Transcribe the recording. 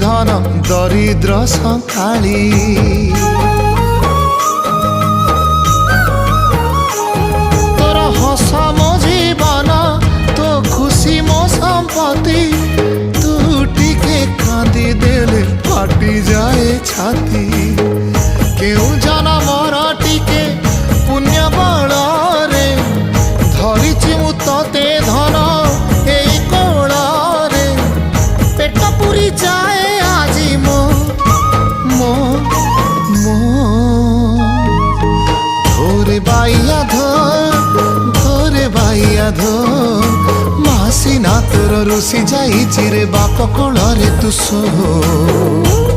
धन दरिद्र संकाली तोर हस मो जीवन तो खुशी मो संपत्ति तू टिके कांदी देले फाटी जाए छाती केउ जनमर टिके पुण्य बल रे धरिछि मु तते धन एई कोल रे पेट पुरी जाए आजी मो मो मो धोरे बाइया धो मासी ना तोर रुसी जाई रे बाप कोल रे तू सो।